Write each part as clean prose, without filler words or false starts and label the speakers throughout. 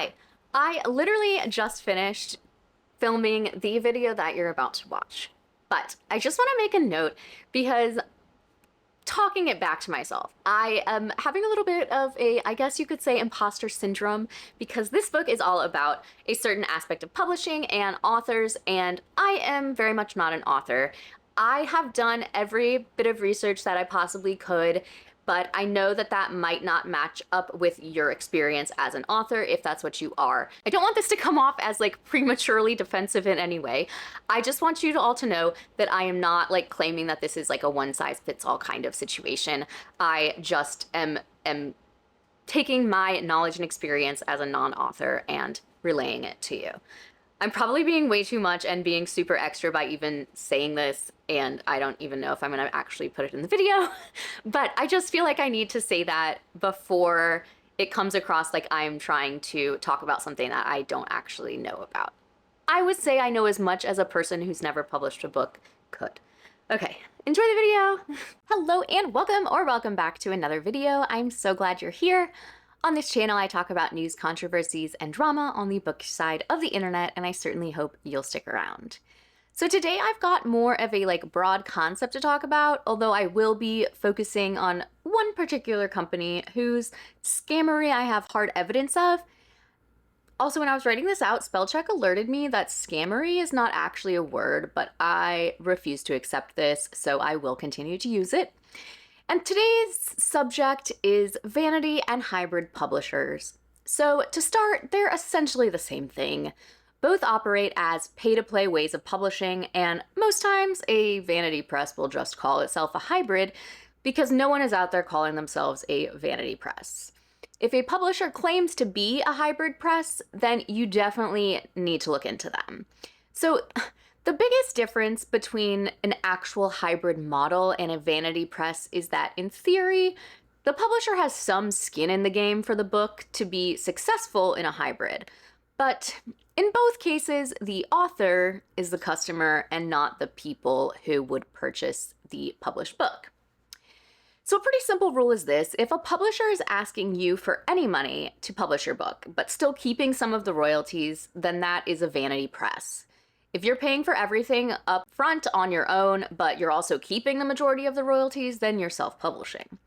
Speaker 1: Hi, I literally just finished filming the video that you're about to watch, but I just want to make a note because talking it back to myself, I am having a little bit of a, I guess you could say, imposter syndrome because this book is all about a certain aspect of publishing and authors, and I am very much not an author. I have done every bit of research that I possibly could, but I know that that might not match up with your experience as an author if that's what you are. I don't want this to come off as like prematurely defensive in any way. I just want you to all to know that I am not like claiming that this is like a one size fits all kind of situation. I just am taking my knowledge and experience as a non-author and relaying it to you. I'm probably being way too much and being super extra by even saying this, and I don't even know if I'm gonna actually put it in the video, but I just feel like I need to say that before it comes across like I'm trying to talk about something that I don't actually know about. I would say I know as much as a person who's never published a book could. Okay, enjoy the video. Hello and welcome back to another video. I'm so glad you're here. On this channel, I talk about news, controversies, and drama on the book side of the internet, and I certainly hope you'll stick around. So today I've got more of a broad concept to talk about, although I will be focusing on one particular company whose scammery I have hard evidence of. Also, when I was writing this out, spellcheck alerted me that scammery is not actually a word, but I refuse to accept this, so I will continue to use it. And today's subject is vanity and hybrid publishers. So to start, they're essentially the same thing. Both operate as pay-to-play ways of publishing, and most times a vanity press will just call itself a hybrid because no one is out there calling themselves a vanity press. If a publisher claims to be a hybrid press, then you definitely need to look into them. So the biggest difference between an actual hybrid model and a vanity press is that, in theory, the publisher has some skin in the game for the book to be successful in a hybrid. But in both cases, the author is the customer and not the people who would purchase the published book. So a pretty simple rule is this: if a publisher is asking you for any money to publish your book, but still keeping some of the royalties, then that is a vanity press. If you're paying for everything up front on your own, but you're also keeping the majority of the royalties, then you're self-publishing.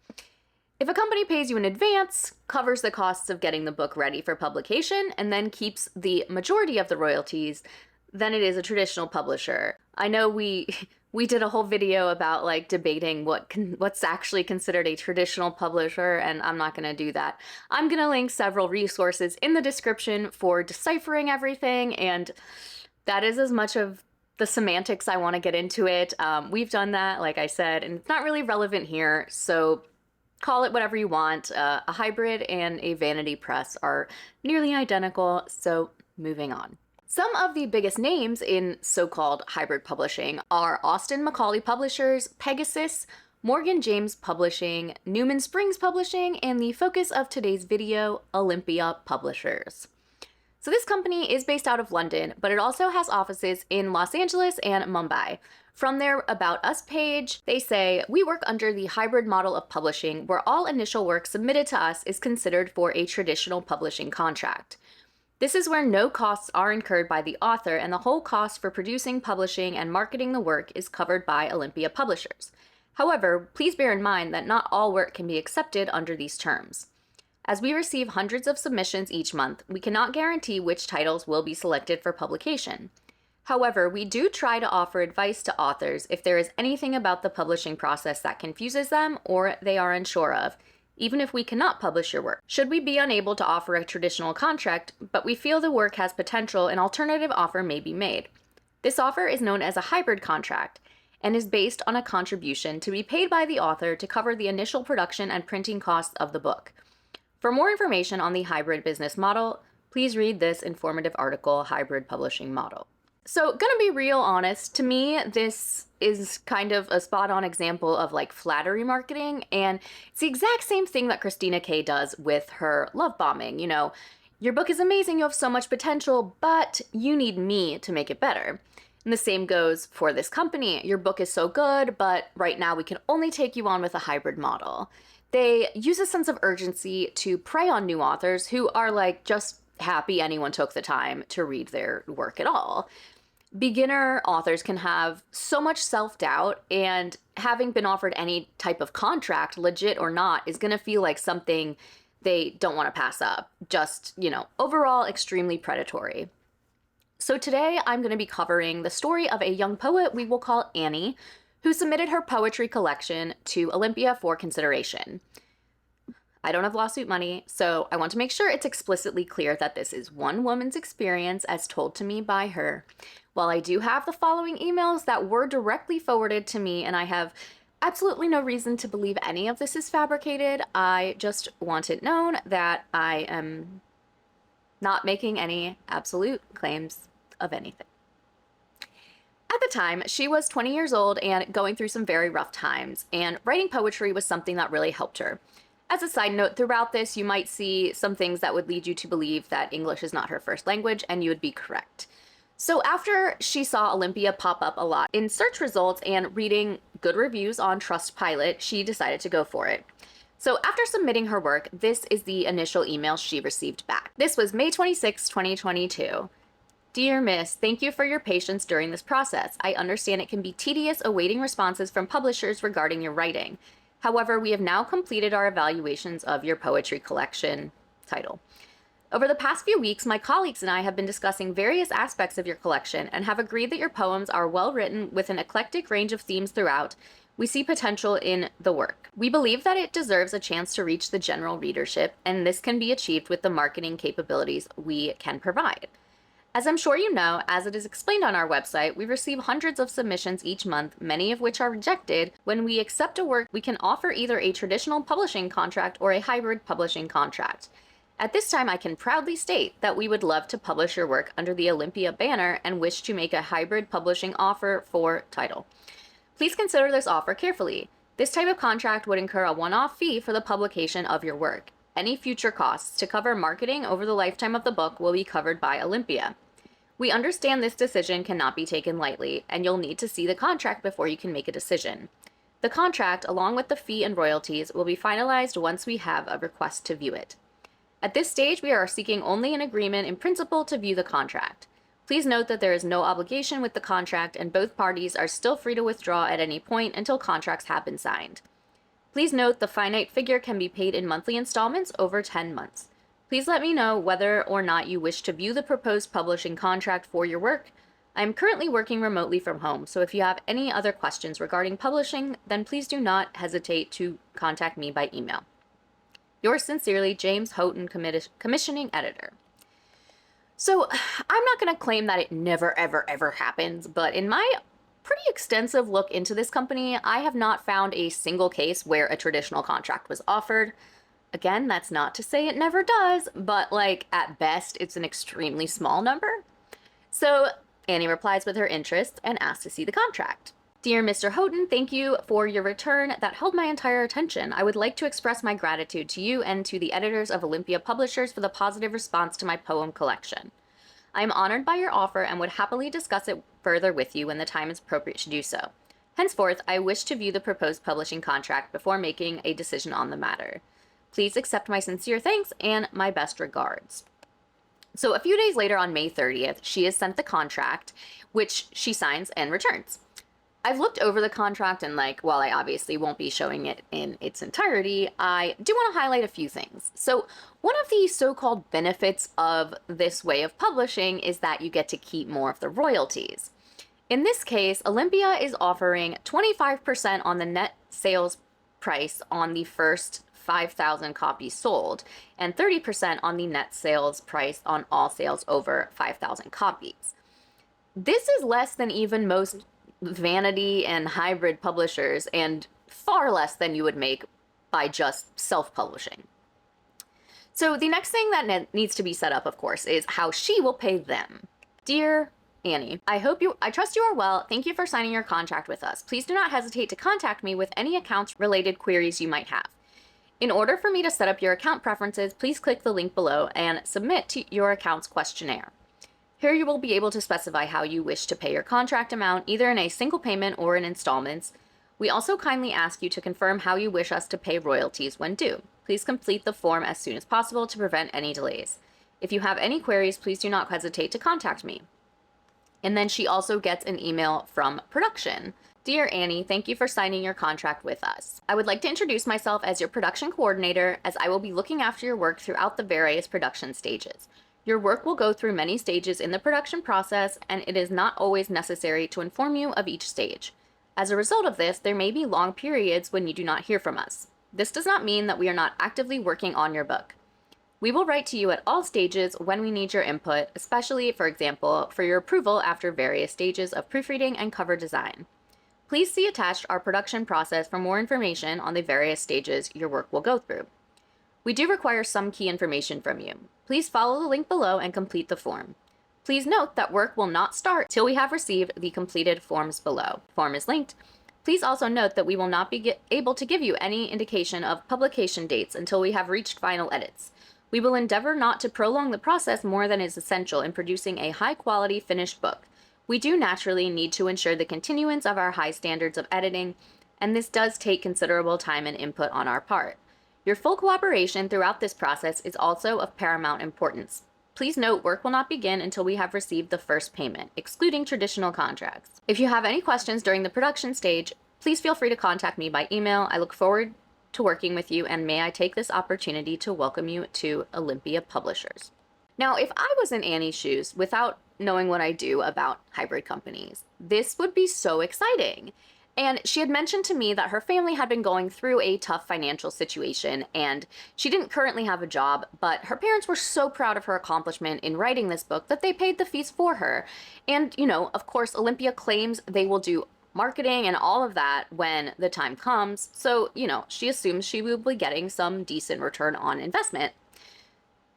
Speaker 1: If a company pays you in advance, covers the costs of getting the book ready for publication, and then keeps the majority of the royalties, then it is a traditional publisher. I know we did a whole video about debating what's actually considered a traditional publisher, and I'm not going to do that. I'm going to link several resources in the description for deciphering everything, and that is as much of the semantics I want to get into it. We've done that, like I said, and it's not really relevant here, so call it whatever you want. A hybrid and a vanity press are nearly identical, so moving on. Some of the biggest names in so-called hybrid publishing are Austin Macaulay Publishers, Pegasus, Morgan James Publishing, Newman Springs Publishing, and the focus of today's video, Olympia Publishers. So this company is based out of London, but it also has offices in Los Angeles and Mumbai. From their About Us page, they say, "We work under the hybrid model of publishing where all initial work submitted to us is considered for a traditional publishing contract. This is where no costs are incurred by the author and the whole cost for producing, publishing, and marketing the work is covered by Olympia Publishers. However, please bear in mind that not all work can be accepted under these terms. As we receive hundreds of submissions each month, we cannot guarantee which titles will be selected for publication. However, we do try to offer advice to authors if there is anything about the publishing process that confuses them or they are unsure of, even if we cannot publish your work. Should we be unable to offer a traditional contract, but we feel the work has potential, an alternative offer may be made. This offer is known as a hybrid contract and is based on a contribution to be paid by the author to cover the initial production and printing costs of the book. For more information on the hybrid business model, please read this informative article, Hybrid Publishing Model." So, gonna be real honest, to me, this is kind of a spot-on example of flattery marketing, and it's the exact same thing that Christina K does with her love bombing. You know, your book is amazing, you have so much potential, but you need me to make it better. And the same goes for this company. Your book is so good, but right now we can only take you on with a hybrid model. They use a sense of urgency to prey on new authors who are just happy anyone took the time to read their work at all. Beginner authors can have so much self-doubt, and having been offered any type of contract, legit or not, is going to feel like something they don't want to pass up. Just, overall extremely predatory. So today I'm going to be covering the story of a young poet we will call Annie, who submitted her poetry collection to Olympia for consideration. I don't have lawsuit money, so I want to make sure it's explicitly clear that this is one woman's experience as told to me by her. While I do have the following emails that were directly forwarded to me, and I have absolutely no reason to believe any of this is fabricated, I just want it known that I am not making any absolute claims of anything. At the time, she was 20 years old and going through some very rough times, and writing poetry was something that really helped her. As a side note, throughout this, you might see some things that would lead you to believe that English is not her first language, and you would be correct. So after she saw Olympia pop up a lot in search results and reading good reviews on Trustpilot, she decided to go for it. So after submitting her work, this is the initial email she received back. This was May 26, 2022. Dear Miss, thank you for your patience during this process. I understand it can be tedious awaiting responses from publishers regarding your writing. However, we have now completed our evaluations of your poetry collection title. Over the past few weeks, my colleagues and I have been discussing various aspects of your collection and have agreed that your poems are well written with an eclectic range of themes throughout. We see potential in the work. We believe that it deserves a chance to reach the general readership, and this can be achieved with the marketing capabilities we can provide. As I'm sure you know, as it is explained on our website, we receive hundreds of submissions each month, many of which are rejected. When we accept a work, we can offer either a traditional publishing contract or a hybrid publishing contract. At this time, I can proudly state that we would love to publish your work under the Olympia banner and wish to make a hybrid publishing offer for title. Please consider this offer carefully. This type of contract would incur a one-off fee for the publication of your work. Any future costs to cover marketing over the lifetime of the book will be covered by Olympia. We understand this decision cannot be taken lightly, and you'll need to see the contract before you can make a decision. The contract, along with the fee and royalties, will be finalized once we have a request to view it. At this stage, we are seeking only an agreement in principle to view the contract. Please note that there is no obligation with the contract, and both parties are still free to withdraw at any point until contracts have been signed. Please note the finite figure can be paid in monthly installments over 10 months. Please let me know whether or not you wish to view the proposed publishing contract for your work. I am currently working remotely from home, so if you have any other questions regarding publishing, then please do not hesitate to contact me by email. Yours sincerely, James Houghton, Commissioning Editor. So, I'm not going to claim that it never, ever, ever happens, but in my pretty extensive look into this company, I have not found a single case where a traditional contract was offered. Again, that's not to say it never does, but at best, it's an extremely small number. So Annie replies with her interest and asks to see the contract. Dear Mr. Houghton, thank you for your return. That held my entire attention. I would like to express my gratitude to you and to the editors of Olympia Publishers for the positive response to my poem collection. I am honored by your offer and would happily discuss it further with you when the time is appropriate to do so. Henceforth, I wish to view the proposed publishing contract before making a decision on the matter. Please accept my sincere thanks and my best regards. So a few days later on May 30th, she is sent the contract, which she signs and returns. I've looked over the contract and while I obviously won't be showing it in its entirety, I do want to highlight a few things. So one of the so-called benefits of this way of publishing is that you get to keep more of the royalties. In this case, Olympia is offering 25% on the net sales price on the first 5,000 copies sold, and 30% on the net sales price on all sales over 5,000 copies. This is less than even most Vanity and hybrid publishers, and far less than you would make by just self-publishing. So the next thing that needs to be set up, of course, is how she will pay them. Dear Annie, I trust you are well. Thank you for signing your contract with us. Please do not hesitate to contact me with any accounts-related queries you might have. In order for me to set up your account preferences, please click the link below and submit to your account's questionnaire. Here you will be able to specify how you wish to pay your contract amount, either in a single payment or in installments. We also kindly ask you to confirm how you wish us to pay royalties when due. Please complete the form as soon as possible to prevent any delays. If you have any queries, please do not hesitate to contact me. And then she also gets an email from production. Dear Annie, thank you for signing your contract with us. I would like to introduce myself as your production coordinator, as I will be looking after your work throughout the various production stages. Your work will go through many stages in the production process, and it is not always necessary to inform you of each stage. As a result of this, there may be long periods when you do not hear from us. This does not mean that we are not actively working on your book. We will write to you at all stages when we need your input, especially, for example, for your approval after various stages of proofreading and cover design. Please see attached our production process for more information on the various stages your work will go through. We do require some key information from you. Please follow the link below and complete the form. Please note that work will not start till we have received the completed forms below. Form is linked. Please also note that we will not be able to give you any indication of publication dates until we have reached final edits. We will endeavor not to prolong the process more than is essential in producing a high-quality finished book. We do naturally need to ensure the continuance of our high standards of editing, and this does take considerable time and input on our part. Your full cooperation throughout this process is also of paramount importance. Please note work will not begin until we have received the first payment, excluding traditional contracts. If you have any questions during the production stage, please feel free to contact me by email. I look forward to working with you, and may I take this opportunity to welcome you to Olympia Publishers. Now, if I was in Annie's shoes, without knowing what I do about hybrid companies, this would be so exciting. And she had mentioned to me that her family had been going through a tough financial situation, and she didn't currently have a job, but her parents were so proud of her accomplishment in writing this book that they paid the fees for her. And, of course, Olympia claims they will do marketing and all of that when the time comes. So, she assumes she will be getting some decent return on investment.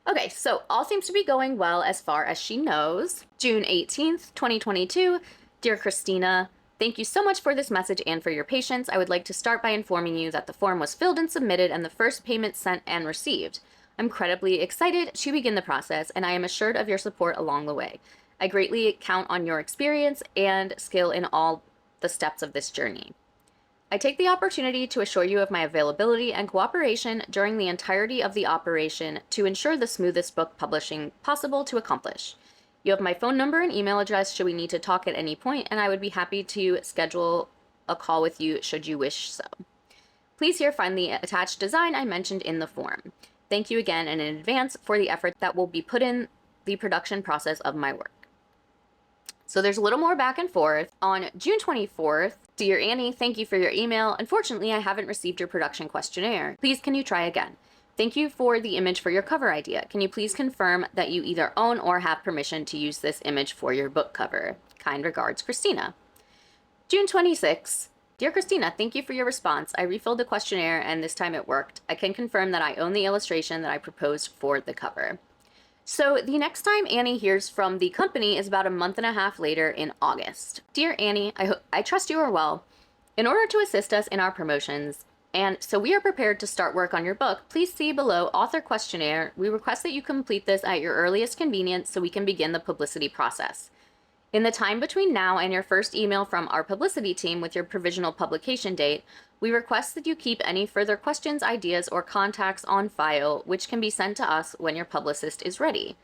Speaker 1: Okay, so all seems to be going well as far as she knows. June 18th, 2022. Dear Christina, thank you so much for this message and for your patience. I would like to start by informing you that the form was filled and submitted and the first payment sent and received. I'm incredibly excited to begin the process, and I am assured of your support along the way. I greatly count on your experience and skill in all the steps of this journey. I take the opportunity to assure you of my availability and cooperation during the entirety of the operation to ensure the smoothest book publishing possible to accomplish. You have my phone number and email address should we need to talk at any point, and I would be happy to schedule a call with you should you wish so. Please here find the attached design I mentioned in the form. Thank you again and in advance for the effort that will be put in the production process of my work. So there's a little more back and forth. On June 24th, Dear Annie, thank you for your email. Unfortunately, I haven't received your production questionnaire. Please, can you try again? Thank you for the image for your cover idea. Can you please confirm that you either own or have permission to use this image for your book cover? Kind regards, Christina. June 26th. Dear Christina, thank you for your response. I refilled the questionnaire and this time it worked. I can confirm that I own the illustration that I proposed for the cover. So the next time Annie hears from the company is about a month and a half later in August. Dear Annie, I trust you are well. In order to assist us in our promotions, and so we are prepared to start work on your book, please see below author questionnaire. We request that you complete this at your earliest convenience so we can begin the publicity process. In the time between now and your first email from our publicity team with your provisional publication date, we request that you keep any further questions, ideas, or contacts on file, which can be sent to us when your publicist is ready.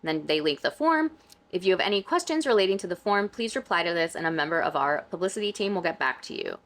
Speaker 1: Then they link the form. If you have any questions relating to the form, please reply to this and a member of our publicity team will get back to you.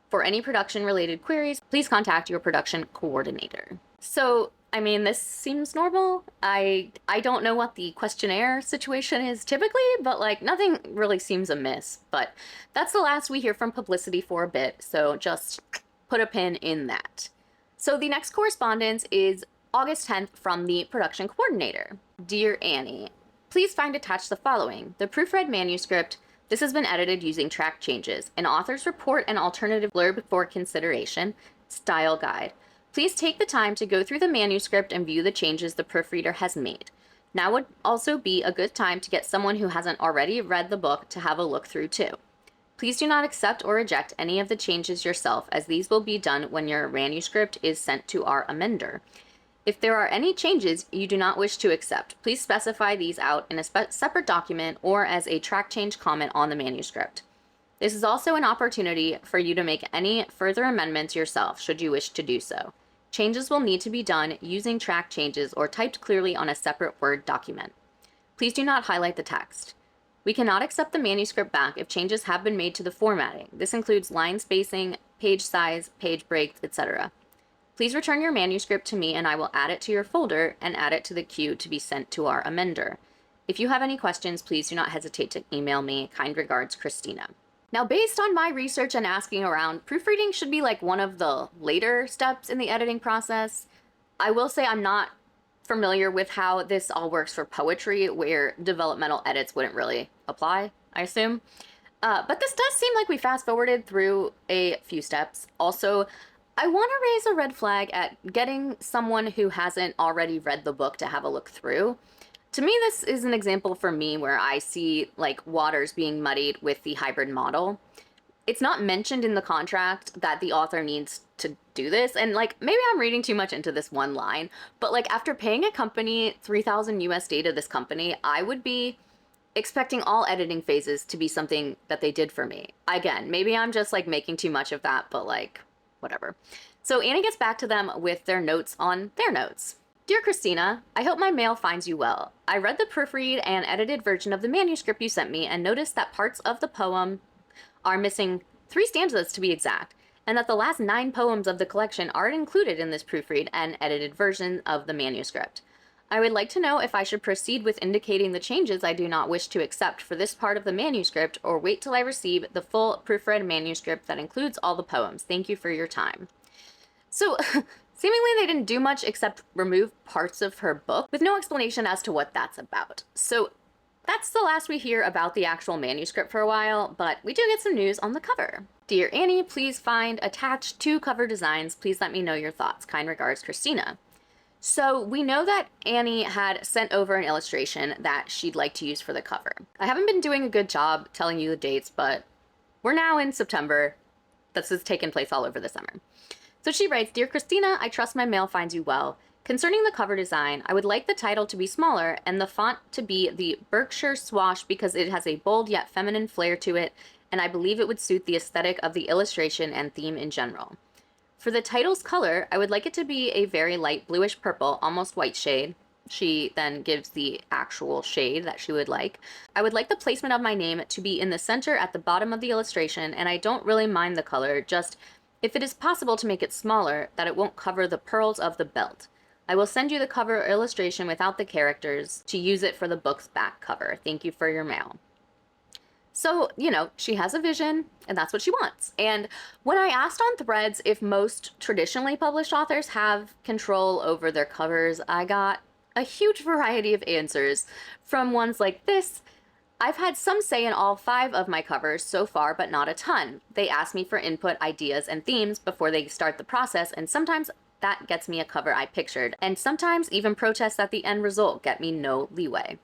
Speaker 1: For any production-related queries, please contact your production coordinator. So, this seems normal. I don't know what the questionnaire situation is typically, but nothing really seems amiss. But that's the last we hear from publicity for a bit, so just put a pin in that. So the next correspondence is August 10th from the production coordinator. Dear Annie, please find attached the following: the proofread manuscript. This has been edited using track changes, an author's report and alternative blurb for consideration, style guide. Please take the time to go through the manuscript and view the changes the proofreader has made. Now would also be a good time to get someone who hasn't already read the book to have a look through too. Please do not accept or reject any of the changes yourself, as these will be done when your manuscript is sent to our amender. If there are any changes you do not wish to accept, please specify these out in a separate document or as a track change comment on the manuscript. This is also an opportunity for you to make any further amendments yourself, should you wish to do so. Changes will need to be done using track changes or typed clearly on a separate Word document. Please do not highlight the text. We cannot accept the manuscript back if changes have been made to the formatting. This includes line spacing, page size, page breaks, etc. Please return your manuscript to me and I will add it to your folder and add it to the queue to be sent to our amender. If you have any questions, please do not hesitate to email me. Kind regards, Christina. Now, based on my research and asking around, proofreading should be like one of the later steps in the editing process. I will say I'm not familiar with how this all works for poetry, where developmental edits wouldn't really apply, I assume. But this does seem like we fast forwarded through a few steps. Also, I want to raise a red flag at getting someone who hasn't already read the book to have a look through. To me, this is an example for me where I see like waters being muddied with the hybrid model. It's not mentioned in the contract that the author needs to do this, and like maybe I'm reading too much into this one line, but like after paying a company $3,000 USD to this company, I would be expecting all editing phases to be something that they did for me. Again, maybe I'm just like making too much of that, but like whatever. So Annie gets back to them with their notes on their notes. Dear Christina, I hope my mail finds you well. I read the proofread and edited version of the manuscript you sent me and noticed that parts of the poem are missing 3 stanzas to be exact, and that the last 9 poems of the collection aren't included in this proofread and edited version of the manuscript. I would like to know if I should proceed with indicating the changes I do not wish to accept for this part of the manuscript, or wait till I receive the full proofread manuscript that includes all the poems. Thank you for your time. So, seemingly they didn't do much except remove parts of her book with no explanation as to what that's about. So that's the last we hear about the actual manuscript for a while, but we do get some news on the cover. Dear Annie, please find attached 2 cover designs. Please let me know your thoughts. Kind regards, Christina. So we know that Annie had sent over an illustration that she'd like to use for the cover. I haven't been doing a good job telling you the dates, but we're now in September. This has taken place all over the summer. So she writes, Dear Christina, I trust my mail finds you well. Concerning the cover design, I would like the title to be smaller and the font to be the Berkshire Swash because it has a bold yet feminine flair to it, and I believe it would suit the aesthetic of the illustration and theme in general. For the title's color, I would like it to be a very light bluish purple, almost white shade. She then gives the actual shade that she would like. I would like the placement of my name to be in the center at the bottom of the illustration, and I don't really mind the color, just if it is possible to make it smaller, that it won't cover the pearls of the belt. I will send you the cover illustration without the characters to use it for the book's back cover. Thank you for your mail. So, you know, she has a vision and that's what she wants. And when I asked on Threads if most traditionally published authors have control over their covers, I got a huge variety of answers from ones like this. I've had some say in all 5 of my covers so far, but not a ton. They ask me for input, ideas, and themes before they start the process, and sometimes that gets me a cover I pictured, and sometimes even protests at the end result get me no leeway.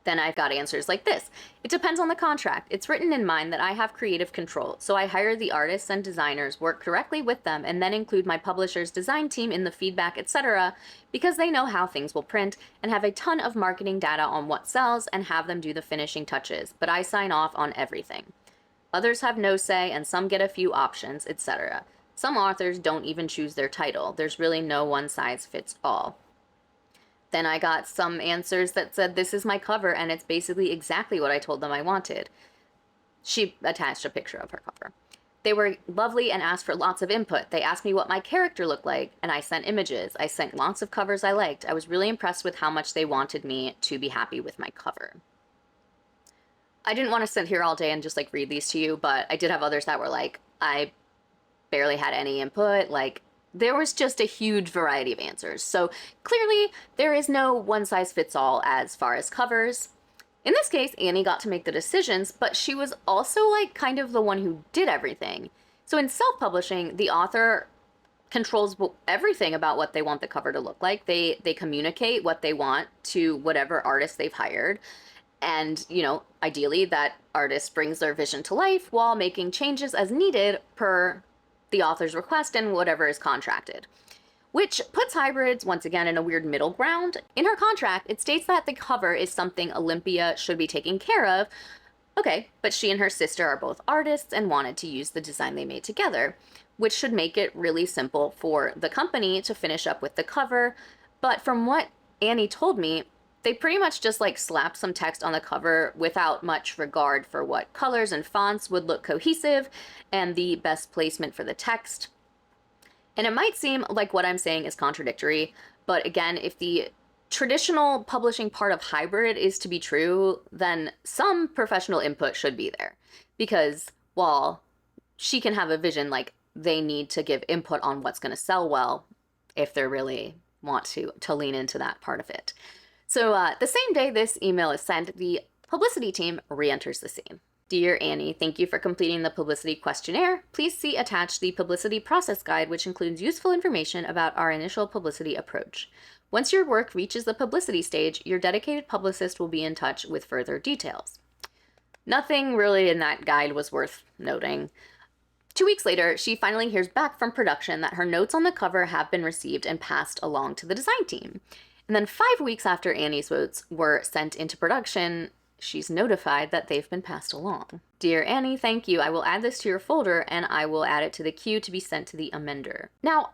Speaker 1: Then I've got answers like this. It depends on the contract. It's written in mine that I have creative control, so I hire the artists and designers, work directly with them, and then include my publisher's design team in the feedback, etc., because they know how things will print and have a ton of marketing data on what sells and have them do the finishing touches, but I sign off on everything. Others have no say and some get a few options, etc. Some authors don't even choose their title. There's really no one size fits all. Then I got some answers that said, this is my cover, and it's basically exactly what I told them I wanted. She attached a picture of her cover. They were lovely and asked for lots of input. They asked me what my character looked like, and I sent images. I sent lots of covers I liked. I was really impressed with how much they wanted me to be happy with my cover. I didn't want to sit here all day and just like read these to you, but I did have others that were like, I barely had any input, like, there was just a huge variety of answers. So clearly there is no one size fits all as far as covers. In this case, Annie got to make the decisions, but she was also like kind of the one who did everything. So in self-publishing, the author controls everything about what they want the cover to look like. They communicate what they want to whatever artist they've hired. And, you know, ideally that artist brings their vision to life while making changes as needed per the author's request and whatever is contracted, which puts hybrids once again in a weird middle ground. In her contract, it states that the cover is something Olympia should be taking care of, Okay, but she and her sister are both artists and wanted to use the design they made together, which should make it really simple for the company to finish up with the cover. But from what Annie told me, they pretty much just like slapped some text on the cover without much regard for what colors and fonts would look cohesive and the best placement for the text. And it might seem like what I'm saying is contradictory, but again, if the traditional publishing part of hybrid is to be true, then some professional input should be there. Because while she can have a vision, like they need to give input on what's going to sell well if they really want to lean into that part of it. So the same day this email is sent, the publicity team re-enters the scene. Dear Annie, thank you for completing the publicity questionnaire. Please see attached the publicity process guide, which includes useful information about our initial publicity approach. Once your work reaches the publicity stage, your dedicated publicist will be in touch with further details. Nothing really in that guide was worth noting. 2 weeks later, she finally hears back from production that her notes on the cover have been received and passed along to the design team. And then 5 weeks after Annie's votes were sent into production, she's notified that they've been passed along. Dear Annie, thank you. I will add this to your folder and I will add it to the queue to be sent to the amender. Now,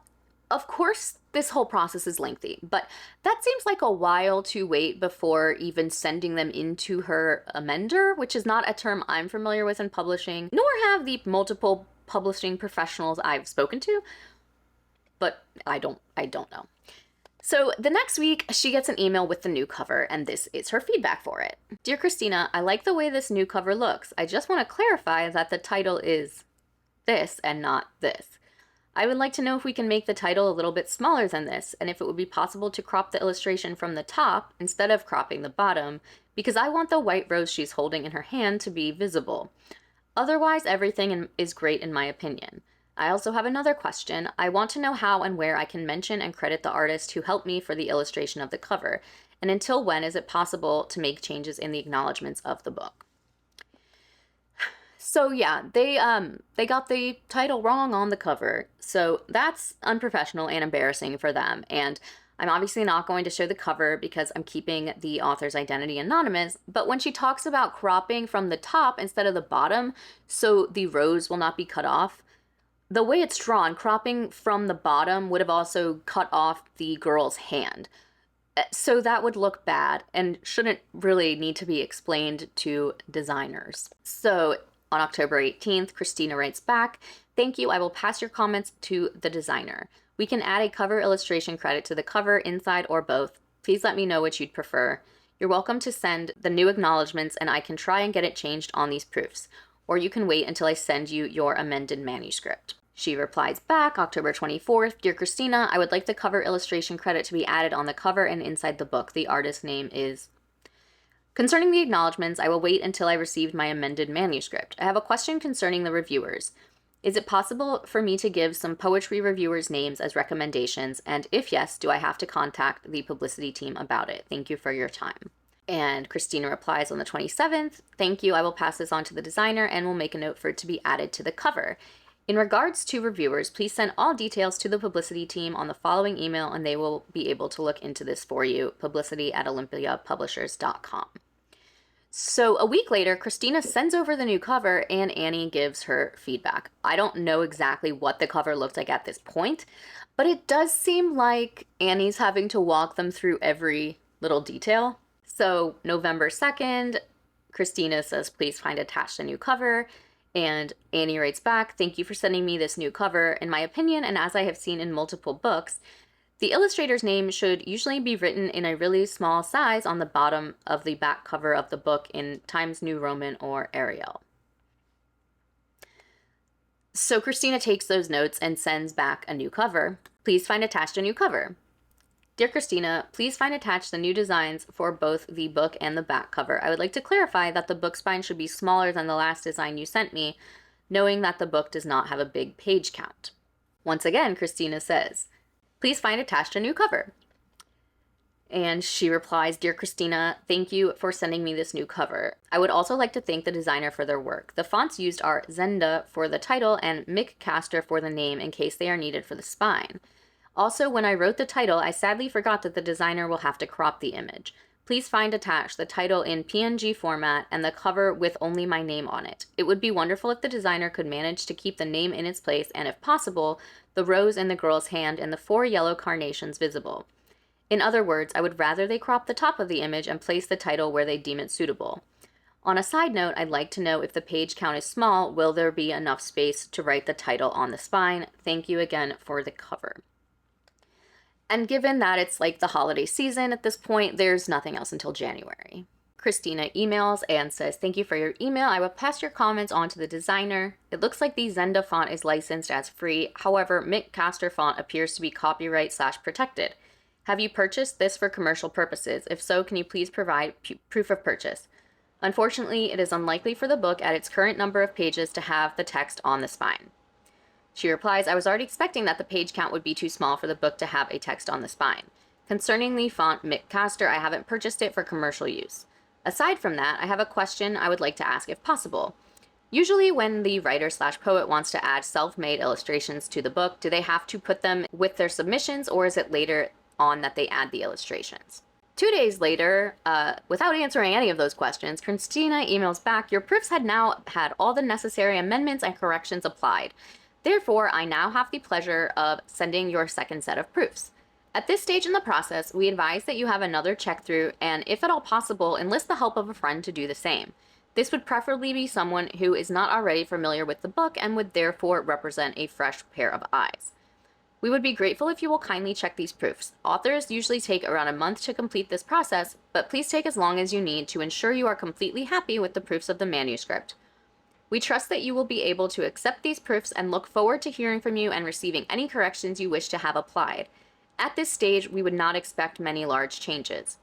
Speaker 1: of course, this whole process is lengthy, but that seems like a while to wait before even sending them into her amender, which is not a term I'm familiar with in publishing, nor have the multiple publishing professionals I've spoken to, but I don't know. So the next week, she gets an email with the new cover, and this is her feedback for it. Dear Christina, I like the way this new cover looks. I just want to clarify that the title is this and not this. I would like to know if we can make the title a little bit smaller than this, and if it would be possible to crop the illustration from the top instead of cropping the bottom, because I want the white rose she's holding in her hand to be visible. Otherwise, everything is great in my opinion. I also have another question. I want to know how and where I can mention and credit the artist who helped me for the illustration of the cover, and until when is it possible to make changes in the acknowledgments of the book. So yeah, they got the title wrong on the cover, so that's unprofessional and embarrassing for them, and I'm obviously not going to show the cover because I'm keeping the author's identity anonymous, but when she talks about cropping from the top instead of the bottom so the rose will not be cut off, the way it's drawn, cropping from the bottom would have also cut off the girl's hand. So that would look bad and shouldn't really need to be explained to designers. So on October 18th, Christina writes back, thank you, I will pass your comments to the designer. We can add a cover illustration credit to the cover, inside or both. Please let me know which you'd prefer. You're welcome to send the new acknowledgments and I can try and get it changed on these proofs. Or you can wait until I send you your amended manuscript. She replies back, October 24th, Dear Christina, I would like the cover illustration credit to be added on the cover and inside the book. The artist's name is... Concerning the acknowledgments, I will wait until I received my amended manuscript. I have a question concerning the reviewers. Is it possible for me to give some poetry reviewers' names as recommendations? And if yes, do I have to contact the publicity team about it? Thank you for your time. And Christina replies on the 27th, thank you, I will pass this on to the designer and will make a note for it to be added to the cover. In regards to reviewers, please send all details to the publicity team on the following email and they will be able to look into this for you, publicity@olympiapublishers.com. So a week later, Christina sends over the new cover and Annie gives her feedback. I don't know exactly what the cover looked like at this point, but it does seem like Annie's having to walk them through every little detail. So November 2nd, Christina says, please find attached a new cover. And Annie writes back, thank you for sending me this new cover. In my opinion, and as I have seen in multiple books, the illustrator's name should usually be written in a really small size on the bottom of the back cover of the book in Times New Roman or Arial. So Christina takes those notes and sends back a new cover. Please find attached a new cover. Dear Christina, please find attached the new designs for both the book and the back cover. I would like to clarify that the book spine should be smaller than the last design you sent me, knowing that the book does not have a big page count. Once again, Christina says, please find attached a new cover. And she replies, Dear Christina, thank you for sending me this new cover. I would also like to thank the designer for their work. The fonts used are Zenda for the title and Miccaster for the name in case they are needed for the spine. Also, when I wrote the title, I sadly forgot that the designer will have to crop the image. Please find attached the title in PNG format and the cover with only my name on it. It would be wonderful if the designer could manage to keep the name in its place and, if possible, the rose in the girl's hand and the 4 yellow carnations visible. In other words, I would rather they crop the top of the image and place the title where they deem it suitable. On a side note, I'd like to know if the page count is small, will there be enough space to write the title on the spine? Thank you again for the cover. And given that it's like the holiday season at this point, there's nothing else until January. Christina emails and says, thank you for your email. I will pass your comments on to the designer. It looks like the Zenda font is licensed as free. However, Miccaster font appears to be copyright/protected. Have you purchased this for commercial purposes? If so, can you please provide proof of purchase? Unfortunately, it is unlikely for the book at its current number of pages to have the text on the spine. She replies, I was already expecting that the page count would be too small for the book to have a text on the spine. Concerning the font Miccaster, I haven't purchased it for commercial use. Aside from that, I have a question I would like to ask if possible. Usually when the writer/poet wants to add self-made illustrations to the book, do they have to put them with their submissions, or is it later on that they add the illustrations? 2 days later, without answering any of those questions, Christina emails back, your proofs had now had all the necessary amendments and corrections applied. Therefore, I now have the pleasure of sending your second set of proofs. At this stage in the process, we advise that you have another check through and, if at all possible, enlist the help of a friend to do the same. This would preferably be someone who is not already familiar with the book and would therefore represent a fresh pair of eyes. We would be grateful if you will kindly check these proofs. Authors usually take around a month to complete this process, but please take as long as you need to ensure you are completely happy with the proofs of the manuscript. We trust that you will be able to accept these proofs and look forward to hearing from you and receiving any corrections you wish to have applied. At this stage, we would not expect many large changes.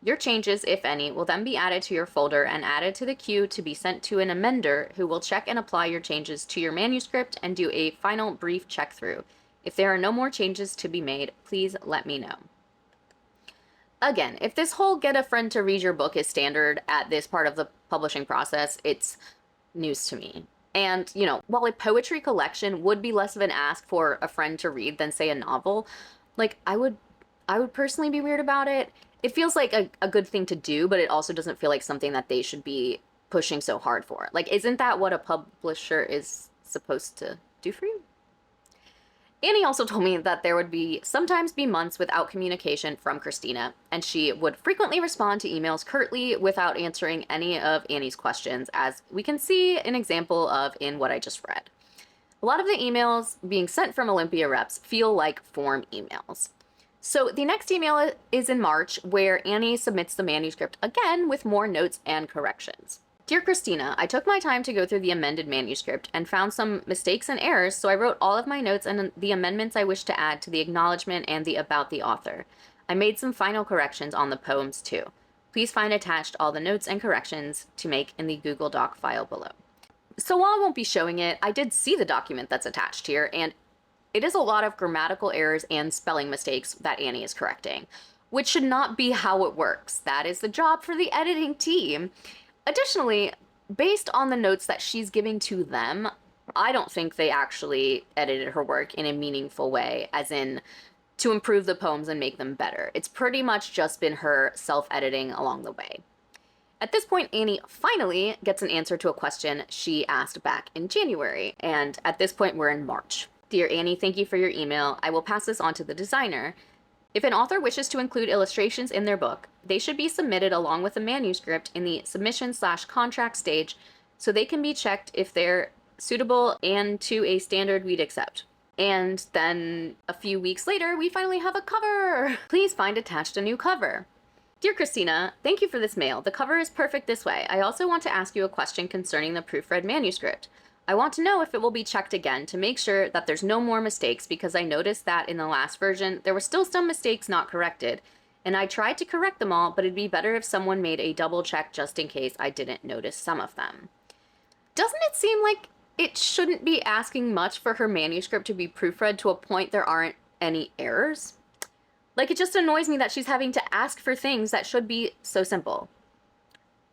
Speaker 1: Your changes, if any, will then be added to your folder and added to the queue to be sent to an amender who will check and apply your changes to your manuscript and do a final brief check through. If there are no more changes to be made, please let me know. Again, if this whole get a friend to read your book is standard at this part of the publishing process, it's news to me. And, you know, while a poetry collection would be less of an ask for a friend to read than, say, a novel, like, I would personally be weird about it. It feels like a good thing to do, but it also doesn't feel like something that they should be pushing so hard for. Like, isn't that what a publisher is supposed to do for you? Annie also told me that there would sometimes be months without communication from Christina, and she would frequently respond to emails curtly without answering any of Annie's questions, as we can see an example of in what I just read. A lot of the emails being sent from Olympia reps feel like form emails. So the next email is in March, where Annie submits the manuscript again with more notes and corrections. Dear Christina, I took my time to go through the amended manuscript and found some mistakes and errors, so I wrote all of my notes and the amendments I wish to add to the acknowledgement and the about the author. I made some final corrections on the poems too. Please find attached all the notes and corrections to make in the Google Doc file below. So while I won't be showing it, I did see the document that's attached here, and it is a lot of grammatical errors and spelling mistakes that Annie is correcting, which should not be how it works. That is the job for the editing team. Additionally, based on the notes that she's giving to them, I don't think they actually edited her work in a meaningful way, as in to improve the poems and make them better. It's pretty much just been her self-editing along the way. At this point, Annie finally gets an answer to a question she asked back in January, and at this point we're in March. Dear Annie, thank you for your email. I will pass this on to the designer. If an author wishes to include illustrations in their book, they should be submitted along with the manuscript in the submission/contract stage so they can be checked if they're suitable and to a standard we'd accept. And then a few weeks later, we finally have a cover. Please find attached a new cover. Dear Christina, thank you for this mail. The cover is perfect this way. I also want to ask you a question concerning the proofread manuscript. I want to know if it will be checked again to make sure that there's no more mistakes, because I noticed that in the last version there were still some mistakes not corrected, and I tried to correct them all, but it'd be better if someone made a double check just in case I didn't notice some of them. Doesn't it seem like it shouldn't be asking much for her manuscript to be proofread to a point there aren't any errors? Like, it just annoys me that she's having to ask for things that should be so simple.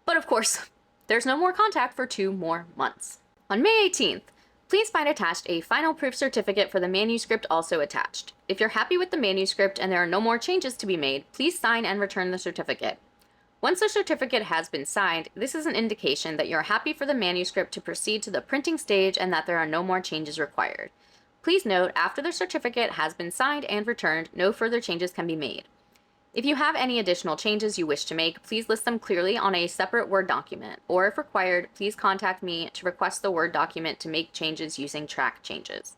Speaker 1: But of course, there's no more contact for 2 more months. On May 18th, please find attached a final proof certificate for the manuscript also attached. If you're happy with the manuscript and there are no more changes to be made, please sign and return the certificate. Once the certificate has been signed, this is an indication that you're happy for the manuscript to proceed to the printing stage and that there are no more changes required. Please note, after the certificate has been signed and returned, no further changes can be made. If you have any additional changes you wish to make, please list them clearly on a separate Word document, or if required, please contact me to request the Word document to make changes using track changes.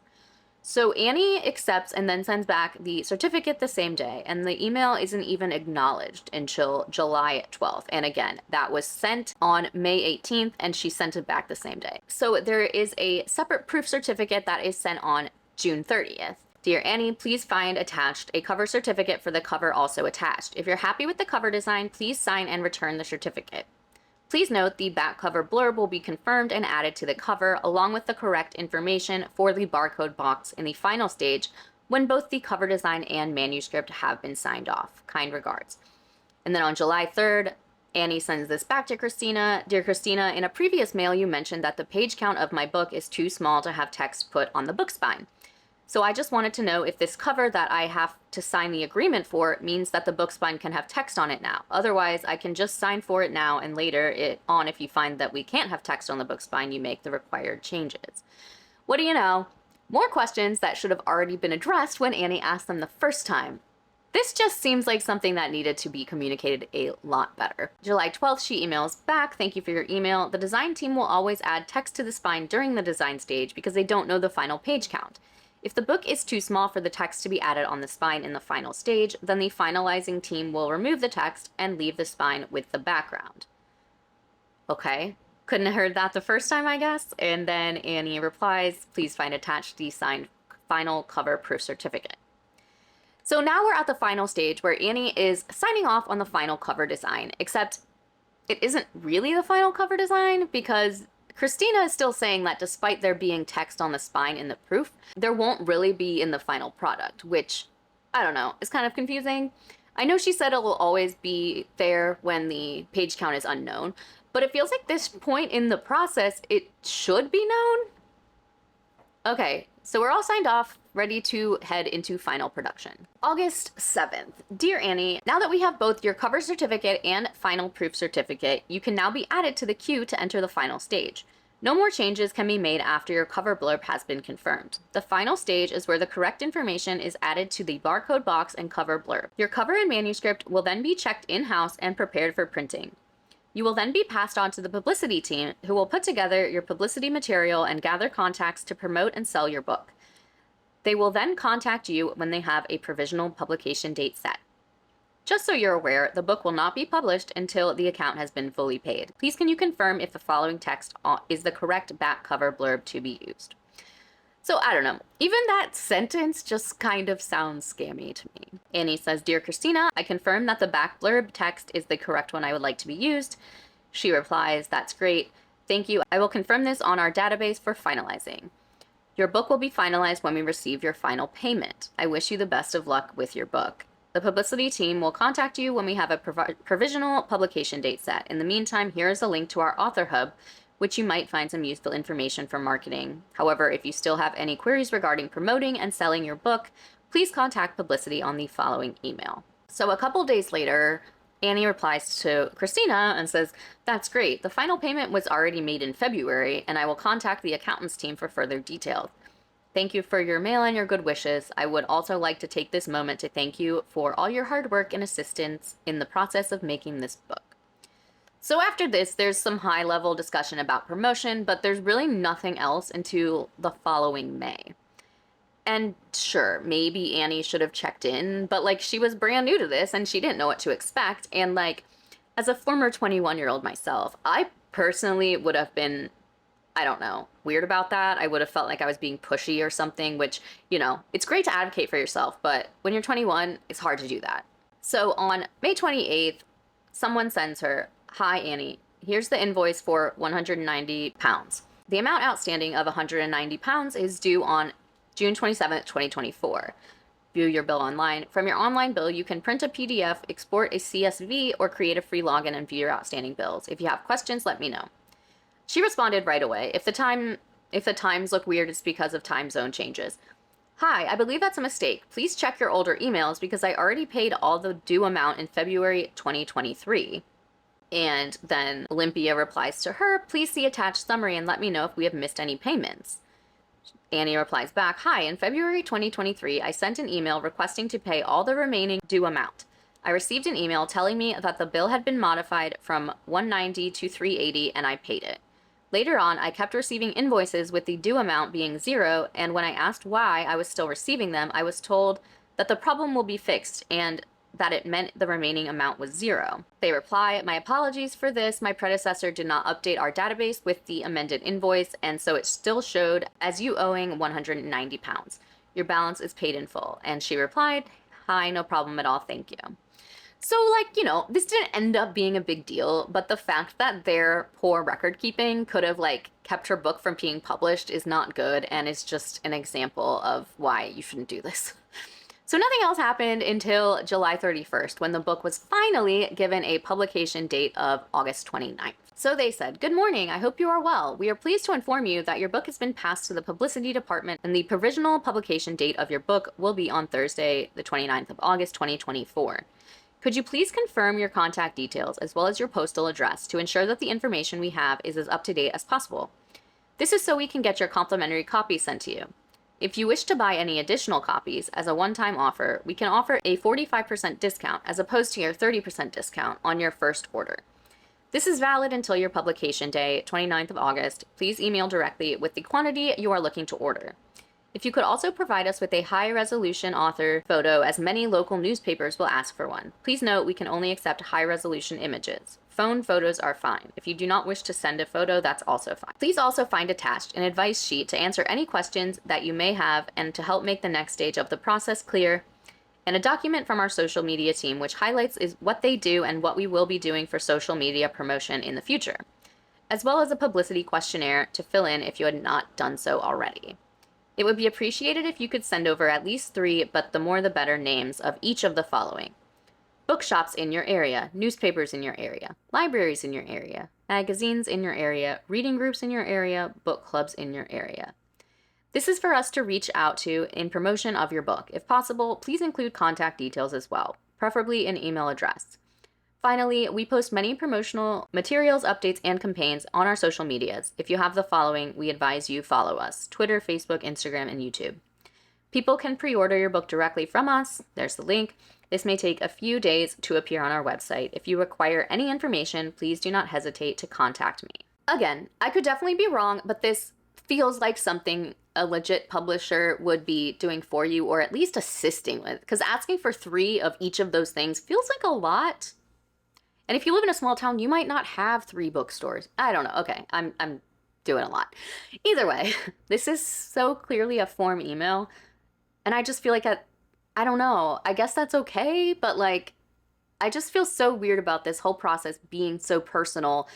Speaker 1: So Annie accepts and then sends back the certificate the same day, and the email isn't even acknowledged until July 12th. And again, that was sent on May 18th, and she sent it back the same day. So there is a separate proof certificate that is sent on June 30th. Dear Annie, please find attached a cover certificate for the cover also attached. If you're happy with the cover design, please sign and return the certificate. Please note the back cover blurb will be confirmed and added to the cover along with the correct information for the barcode box in the final stage when both the cover design and manuscript have been signed off. Kind regards. And then on July 3rd, Annie sends this back to Christina. Dear Christina, in a previous mail you mentioned that the page count of my book is too small to have text put on the book spine. So I just wanted to know if this cover that I have to sign the agreement for means that the book spine can have text on it now. Otherwise, I can just sign for it now and later if you find that we can't have text on the book spine, you make the required changes. What do you know? More questions that should have already been addressed when Annie asked them the first time. This just seems like something that needed to be communicated a lot better. July 12th, she emails back, thank you for your email. The design team will always add text to the spine during the design stage because they don't know the final page count. If the book is too small for the text to be added on the spine in the final stage, then the finalizing team will remove the text and leave the spine with the background. Okay, couldn't have heard that the first time, I guess. And then Annie replies, please find attached the signed final cover proof certificate. So now we're at the final stage where Annie is signing off on the final cover design, except it isn't really the final cover design because Christina is still saying that despite there being text on the spine in the proof, there won't really be in the final product, which, I don't know, is kind of confusing. I know she said it will always be there when the page count is unknown, but it feels like this point in the process, it should be known. Okay, so we're all signed off, ready to head into final production. August 7th. Dear Annie, now that we have both your cover certificate and final proof certificate, you can now be added to the queue to enter the final stage. No more changes can be made after your cover blurb has been confirmed. The final stage is where the correct information is added to the barcode box and cover blurb. Your cover and manuscript will then be checked in-house and prepared for printing. You will then be passed on to the publicity team, who will put together your publicity material and gather contacts to promote and sell your book. They will then contact you when they have a provisional publication date set. Just so you're aware, the book will not be published until the account has been fully paid. Please can you confirm if the following text is the correct back cover blurb to be used? So I don't know, even that sentence just kind of sounds scammy to me. Annie says, Dear Christina, I confirm that the back blurb text is the correct one I would like to be used. She replies, that's great. Thank you. I will confirm this on our database for finalizing. Your book will be finalized when we receive your final payment. I wish you the best of luck with your book. The publicity team will contact you when we have a provisional publication date set. In the meantime, here is a link to our author hub, which you might find some useful information for marketing. However, if you still have any queries regarding promoting and selling your book, please contact publicity on the following email. So a couple days later, Annie replies to Christina and says, that's great. The final payment was already made in February, and I will contact the accountants team for further details. Thank you for your mail and your good wishes. I would also like to take this moment to thank you for all your hard work and assistance in the process of making this book. So after this, there's some high-level discussion about promotion, but there's really nothing else until the following May. And sure, maybe Annie should have checked in, but like she was brand new to this and she didn't know what to expect. And like, as a former 21-year-old myself, I personally would have been, I don't know, weird about that. I would have felt like I was being pushy or something, which, you know, it's great to advocate for yourself, but when you're 21, it's hard to do that. So on May 28th, someone sends her, Hi Annie, here's the invoice for £190. The amount outstanding of £190 is due on June 27th, 2024. View your bill online. From your online bill, you can print a PDF, export a CSV, or create a free login and view your outstanding bills. If you have questions, let me know. She responded right away. If the times look weird, it's because of time zone changes. Hi, I believe that's a mistake. Please check your older emails because I already paid all the due amount in February 2023. And then Olympia replies to her, please see attached summary and let me know if we have missed any payments. Annie replies back, hi, in February 2023, I sent an email requesting to pay all the remaining due amount. I received an email telling me that the bill had been modified from $190 to $380 and I paid it. Later on, I kept receiving invoices with the due amount being $0, and when I asked why I was still receiving them, I was told that the problem will be fixed and that it meant the remaining amount was $0. They reply, my apologies for this. My predecessor did not update our database with the amended invoice, and so it still showed as you owing £190. Your balance is paid in full. And she replied, hi, no problem at all, thank you. So, like, you know, this didn't end up being a big deal, but the fact that their poor record keeping could have, like, kept her book from being published is not good, and it's just an example of why you shouldn't do this. So nothing else happened until July 31st, when the book was finally given a publication date of August 29th. So they said, good morning, I hope you are well. We are pleased to inform you that your book has been passed to the publicity department and the provisional publication date of your book will be on Thursday, the 29th of August, 2024. Could you please confirm your contact details as well as your postal address to ensure that the information we have is as up to date as possible? This is so we can get your complimentary copy sent to you. If you wish to buy any additional copies as a one-time offer, we can offer a 45% discount as opposed to your 30% discount on your first order. This is valid until your publication day, 29th of August. Please email directly with the quantity you are looking to order. If you could also provide us with a high-resolution author photo, as many local newspapers will ask for one. Please note we can only accept high-resolution images. Phone photos are fine. If you do not wish to send a photo, that's also fine. Please also find attached an advice sheet to answer any questions that you may have and to help make the next stage of the process clear, and a document from our social media team which highlights what they do and what we will be doing for social media promotion in the future, as well as a publicity questionnaire to fill in if you had not done so already. It would be appreciated if you could send over at least 3, but the more the better, names of each of the following: bookshops in your area, newspapers in your area, libraries in your area, magazines in your area, reading groups in your area, book clubs in your area. This is for us to reach out to in promotion of your book. If possible, please include contact details as well, preferably an email address. Finally, we post many promotional materials, updates, and campaigns on our social medias. If you have the following, we advise you follow us: Twitter, Facebook, Instagram, and YouTube. People can pre-order your book directly from us. There's the link. This may take a few days to appear on our website. If you require any information, please do not hesitate to contact me. Again, I could definitely be wrong, but this feels like something a legit publisher would be doing for you, or at least assisting with, because asking for 3 of each of those things feels like a lot. And if you live in a small town, you might not have 3 bookstores. I don't know. Okay, I'm doing a lot. Either way, this is so clearly a form email, and I just feel like I don't know. I guess that's okay, but like, I just feel so weird about this whole process being so personal,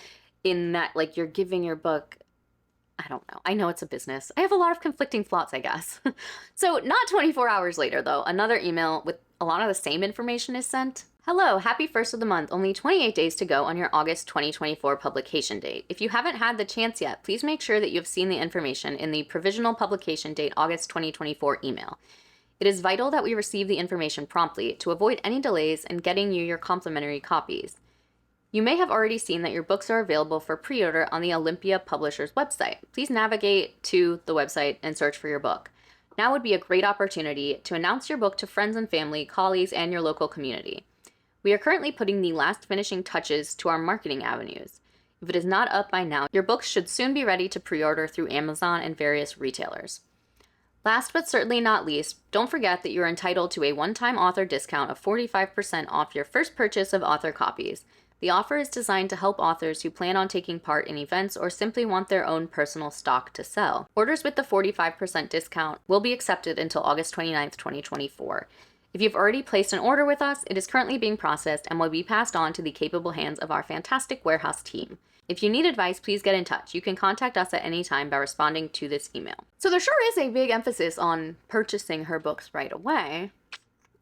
Speaker 1: in that, like, you're giving your book, I don't know. I know it's a business. I have a lot of conflicting thoughts, I guess. So not 24 hours later, though, another email with a lot of the same information is sent. Hello, happy 1st of the month. Only 28 days to go on your August 2024 publication date. If you haven't had the chance yet, please make sure that you have seen the information in the provisional publication date August 2024 email. It is vital that we receive the information promptly to avoid any delays in getting you your complimentary copies. You may have already seen that your books are available for pre-order on the Olympia Publishers website. Please navigate to the website and search for your book. Now would be a great opportunity to announce your book to friends and family, colleagues, and your local community. We are currently putting the last finishing touches to our marketing avenues. If it is not up by now, your books should soon be ready to pre-order through Amazon and various retailers. Last but certainly not least, don't forget that you are entitled to a one-time author discount of 45% off your first purchase of author copies. The offer is designed to help authors who plan on taking part in events or simply want their own personal stock to sell. Orders with the 45% discount will be accepted until August 29th, 2024. If you've already placed an order with us, it is currently being processed and will be passed on to the capable hands of our fantastic warehouse team. If you need advice, please get in touch. You can contact us at any time by responding to this email. So there sure is a big emphasis on purchasing her books right away.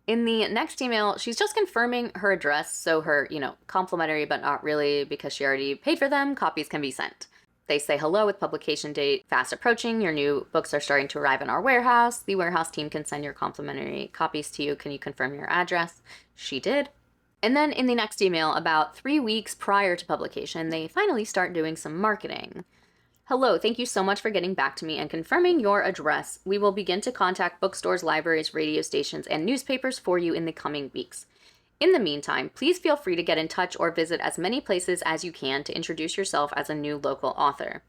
Speaker 1: In the next email, she's just confirming her address, so her, complimentary but not really, because she already paid for them, copies can be sent. They say hello with publication date fast approaching. Your new books are starting to arrive in our warehouse. The warehouse team can send your complimentary copies to you. Can you confirm your address? She did. And then in the next email, about 3 weeks prior to publication, they finally start doing some marketing. Hello, thank you so much for getting back to me and confirming your address. We will begin to contact bookstores, libraries, radio stations, and newspapers for you in the coming weeks. In the meantime, please feel free to get in touch or visit as many places as you can to introduce yourself as a new local author.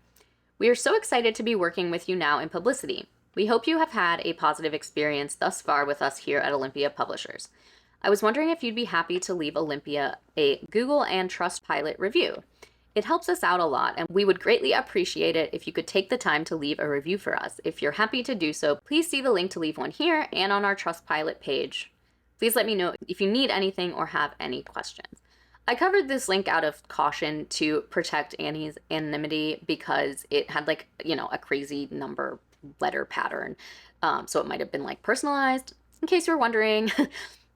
Speaker 1: We are so excited to be working with you now in publicity. We hope you have had a positive experience thus far with us here at Olympia Publishers. I was wondering if you'd be happy to leave Olympia a Google and Trustpilot review. It helps us out a lot, and we would greatly appreciate it if you could take the time to leave a review for us. If you're happy to do so, please see the link to leave one here and on our Trustpilot page. Please let me know if you need anything or have any questions. I covered this link out of caution to protect Annie's anonymity because it had a crazy number letter pattern. So it might have been personalized, in case you're wondering.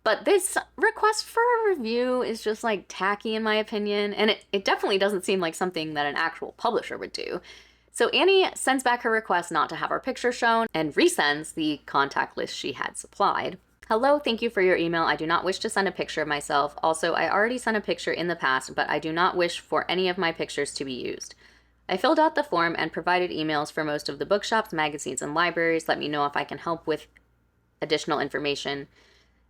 Speaker 1: But this request for a review is just tacky in my opinion, and it definitely doesn't seem like something that an actual publisher would do. So Annie sends back her request not to have our picture shown and resends the contact list she had supplied. Hello, thank you for your email. I do not wish to send a picture of myself. Also, I already sent a picture in the past, but I do not wish for any of my pictures to be used. I filled out the form and provided emails for most of the bookshops, magazines, and libraries. Let me know if I can help with additional information.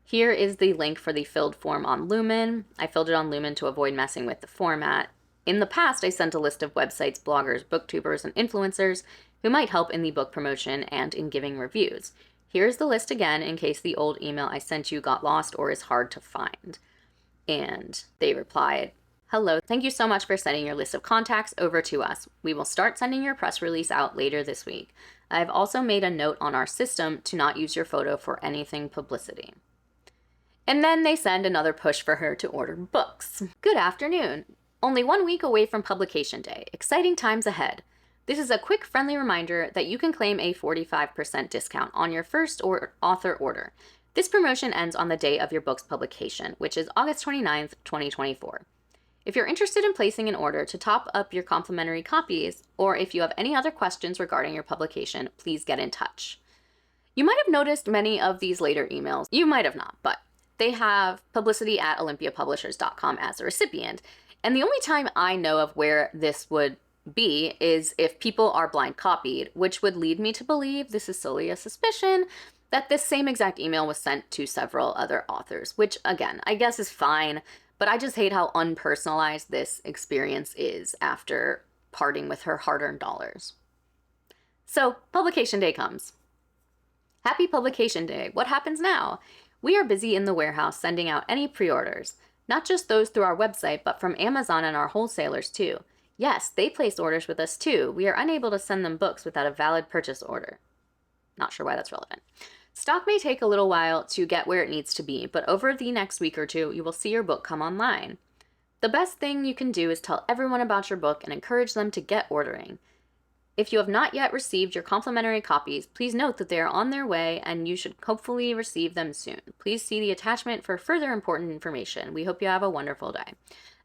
Speaker 1: Here is the link for the filled form on Lumen. I filled it on Lumen to avoid messing with the format. In the past, I sent a list of websites, bloggers, booktubers, and influencers who might help in the book promotion and in giving reviews. Here's the list again in case the old email I sent you got lost or is hard to find. And they replied, hello, thank you so much for sending your list of contacts over to us. We will start sending your press release out later this week. I've also made a note on our system to not use your photo for anything publicity. And then they send another push for her to order books. Good afternoon. Only 1 week away from publication day. Exciting times ahead. This is a quick, friendly reminder that you can claim a 45% discount on your first author order. This promotion ends on the day of your book's publication, which is August 29th, 2024. If you're interested in placing an order to top up your complimentary copies, or if you have any other questions regarding your publication, please get in touch. You might have noticed many of these later emails. You might have not, but they have publicity@olympiapublishers.com as a recipient. And the only time I know of where this would be is if people are blind copied, which would lead me to believe, this is solely a suspicion, that this same exact email was sent to several other authors, which again, I guess is fine, but I just hate how unpersonalized this experience is after parting with her hard-earned dollars. So, publication day comes. Happy publication day. What happens now? We are busy in the warehouse sending out any pre-orders, not just those through our website, but from Amazon and our wholesalers too. Yes, they placed orders with us too. We are unable to send them books without a valid purchase order. Not sure why that's relevant. Stock may take a little while to get where it needs to be, but over the next week or two, you will see your book come online. The best thing you can do is tell everyone about your book and encourage them to get ordering. If you have not yet received your complimentary copies, please note that they are on their way and you should hopefully receive them soon. Please see the attachment for further important information. We hope you have a wonderful day.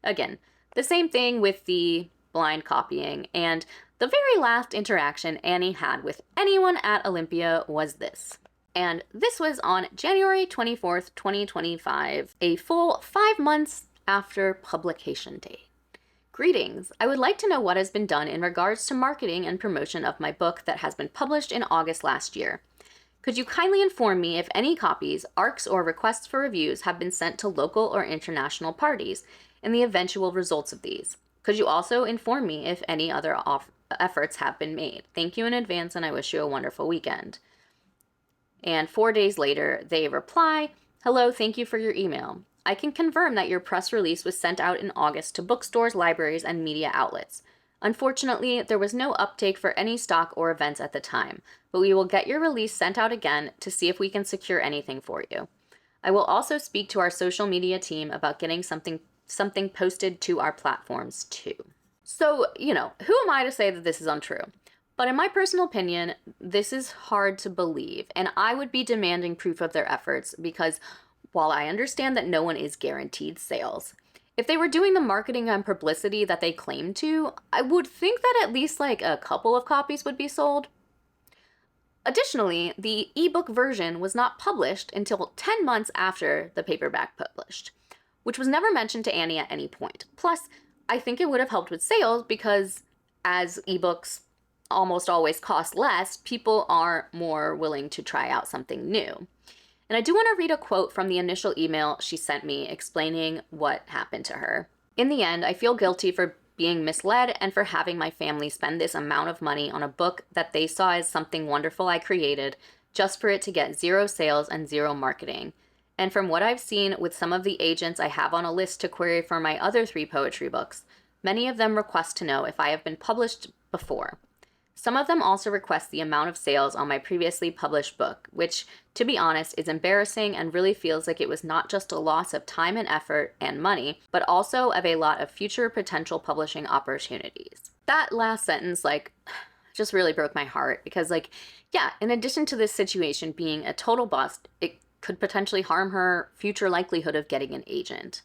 Speaker 1: Again, the same thing with the blind copying, and the very last interaction Annie had with anyone at Olympia was this. And this was on January 24th, 2025, a full 5 months after publication date. Greetings. I would like to know what has been done in regards to marketing and promotion of my book that has been published in August last year. Could you kindly inform me if any copies, ARCs, or requests for reviews have been sent to local or international parties and the eventual results of these? Could you also inform me if any other efforts have been made? Thank you in advance, and I wish you a wonderful weekend. And 4 days later, they reply, hello, thank you for your email. I can confirm that your press release was sent out in August to bookstores, libraries, and media outlets. Unfortunately, there was no uptake for any stock or events at the time, but we will get your release sent out again to see if we can secure anything for you. I will also speak to our social media team about getting something posted to our platforms too. So, who am I to say that this is untrue? But in my personal opinion, this is hard to believe, and I would be demanding proof of their efforts because while I understand that no one is guaranteed sales, if they were doing the marketing and publicity that they claim to, I would think that at least a couple of copies would be sold. Additionally, the ebook version was not published until 10 months after the paperback published. which was never mentioned to Annie at any point. Plus, I think it would have helped with sales because as ebooks almost always cost less, people are more willing to try out something new. And I do want to read a quote from the initial email she sent me explaining what happened to her. In the end, I feel guilty for being misled and for having my family spend this amount of money on a book that they saw as something wonderful I created just for it to get 0 sales and 0 marketing. And from what I've seen with some of the agents I have on a list to query for my other 3 poetry books, many of them request to know if I have been published before. Some of them also request the amount of sales on my previously published book, which, to be honest, is embarrassing and really feels like it was not just a loss of time and effort and money, but also of a lot of future potential publishing opportunities. That last sentence, just really broke my heart because, yeah, in addition to this situation being a total bust, it could potentially harm her future likelihood of getting an agent.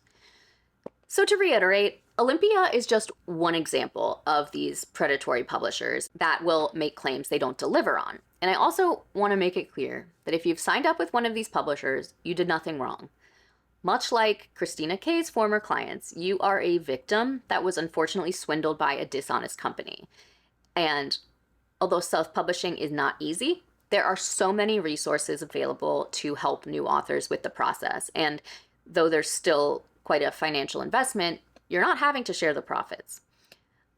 Speaker 1: So to reiterate, Olympia is just one example of these predatory publishers that will make claims they don't deliver on. And I also want to make it clear that if you've signed up with one of these publishers, you did nothing wrong. Much like Christina K's former clients, you are a victim that was unfortunately swindled by a dishonest company. And although self-publishing is not easy, there are so many resources available to help new authors with the process. And though there's still quite a financial investment, you're not having to share the profits.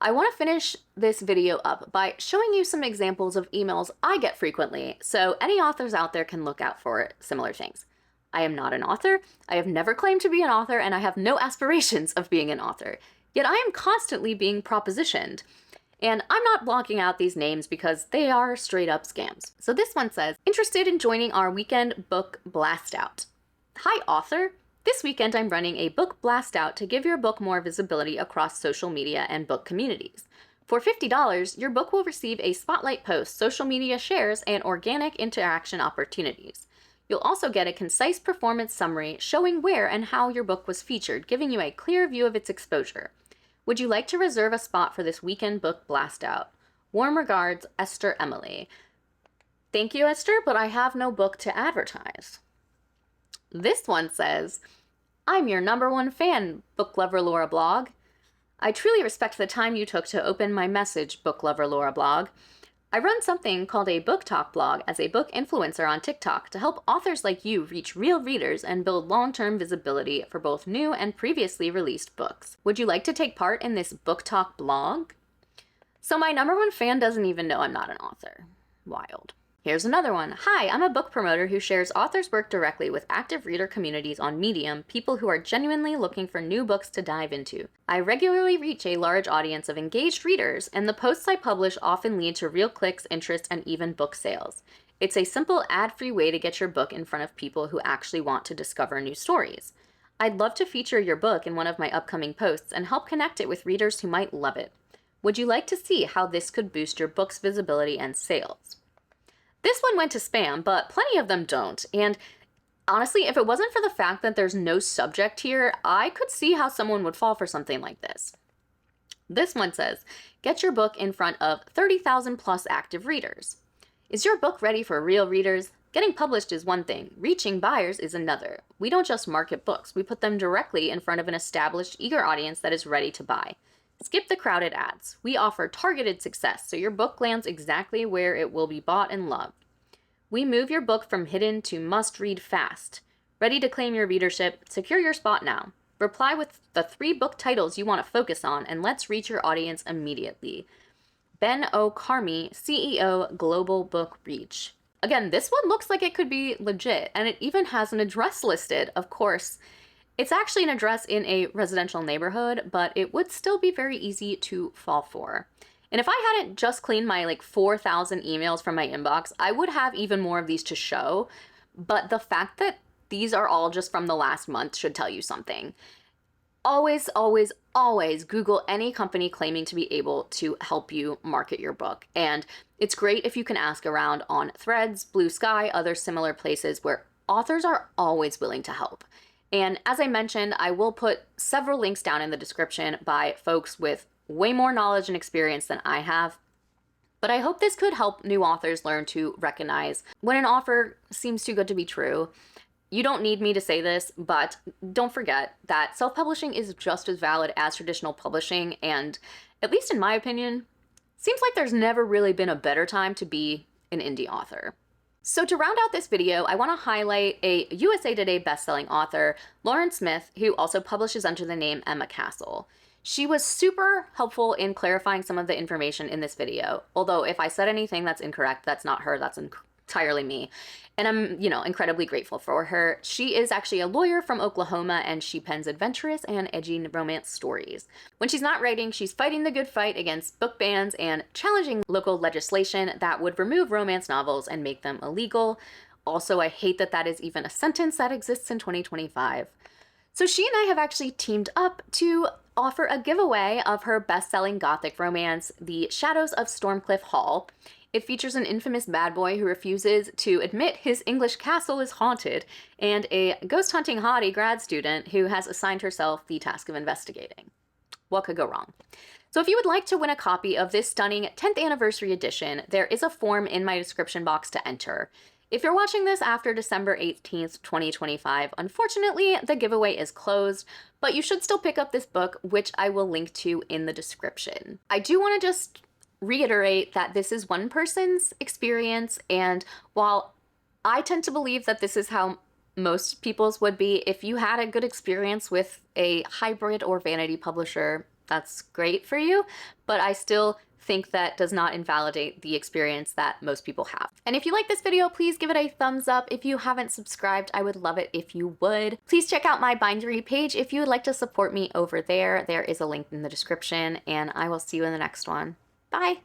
Speaker 1: I want to finish this video up by showing you some examples of emails I get frequently, so any authors out there can look out for similar things. I am not an author, I have never claimed to be an author, and I have no aspirations of being an author. Yet I am constantly being propositioned. And I'm not blocking out these names because they are straight up scams. So this one says, interested in joining our weekend book blast out. Hi author, this weekend I'm running a book blast out to give your book more visibility across social media and book communities. For $50, your book will receive a spotlight post, social media shares, and organic interaction opportunities. You'll also get a concise performance summary showing where and how your book was featured, giving you a clear view of its exposure. Would you like to reserve a spot for this weekend book blast out? Warm regards, Esther Emily. Thank you, Esther, but I have no book to advertise. This one says, I'm your #1 fan, bookloverlaurablog. I truly respect the time you took to open my message, bookloverlaurablog. I run something called a book talk blog as a book influencer on TikTok to help authors like you reach real readers and build long-term visibility for both new and previously released books. Would you like to take part in this book talk blog? So my #1 fan doesn't even know I'm not an author. Wild. Here's another one. Hi, I'm a book promoter who shares authors' work directly with active reader communities on Medium, people who are genuinely looking for new books to dive into. I regularly reach a large audience of engaged readers, and the posts I publish often lead to real clicks, interest, and even book sales. It's a simple ad-free way to get your book in front of people who actually want to discover new stories. I'd love to feature your book in one of my upcoming posts and help connect it with readers who might love it. Would you like to see how this could boost your book's visibility and sales? This one went to spam, but plenty of them don't. And honestly, if it wasn't for the fact that there's no subject here, I could see how someone would fall for something like this. This one says, get your book in front of 30,000 plus active readers. Is your book ready for real readers? Getting published is one thing, reaching buyers is another. We don't just market books, we put them directly in front of an established, eager audience that is ready to buy. Skip the crowded ads. We offer targeted success, so your book lands exactly where it will be bought and loved. We move your book from hidden to must-read fast. Ready to claim your readership? Secure your spot now. Reply with the 3 book titles you want to focus on, and let's reach your audience immediately. Ben O. Carmi, CEO, Global Book Reach. Again, this one looks like it could be legit, and it even has an address listed, of course. It's actually an address in a residential neighborhood, but it would still be very easy to fall for. And if I hadn't just cleaned my 4,000 emails from my inbox, I would have even more of these to show. But the fact that these are all just from the last month should tell you something. Always, always, always Google any company claiming to be able to help you market your book. And it's great if you can ask around on Threads, Blue Sky, other similar places where authors are always willing to help. And as I mentioned, I will put several links down in the description by folks with way more knowledge and experience than I have. But I hope this could help new authors learn to recognize when an offer seems too good to be true. you don't need me to say this, but don't forget that self-publishing is just as valid as traditional publishing, and at least in my opinion, seems like there's never really been a better time to be an indie author. So to round out this video, I want to highlight a USA Today bestselling author, Lauren Smith, who also publishes under the name Emma Castle. She was super helpful in clarifying some of the information in this video, although if I said anything that's incorrect, that's not her, that's entirely me. And I'm, incredibly grateful for her. She is actually a lawyer from Oklahoma, and she pens adventurous and edgy romance stories. When she's not writing, she's fighting the good fight against book bans and challenging local legislation that would remove romance novels and make them illegal. Also, I hate that that is even a sentence that exists in 2025. So she and I have actually teamed up to offer a giveaway of her best-selling gothic romance, The Shadows of Stormclyffe Hall. It features an infamous bad boy who refuses to admit his English castle is haunted, and a ghost-hunting hottie grad student who has assigned herself the task of investigating. What could go wrong? So if you would like to win a copy of this stunning 10th anniversary edition, there is a form in my description box to enter. If you're watching this after December 18th, 2025, unfortunately, the giveaway is closed, but you should still pick up this book, which I will link to in the description. I do want to just reiterate that this is one person's experience, and while I tend to believe that this is how most people's would be, if you had a good experience with a hybrid or vanity publisher, that's great for you, but I still think that does not invalidate the experience that most people have. And if you like this video, please give it a thumbs up. If you haven't subscribed, I would love it if you would. Please check out my Bindery page if you would like to support me over there. There is a link in the description, and I will see you in the next one. Bye.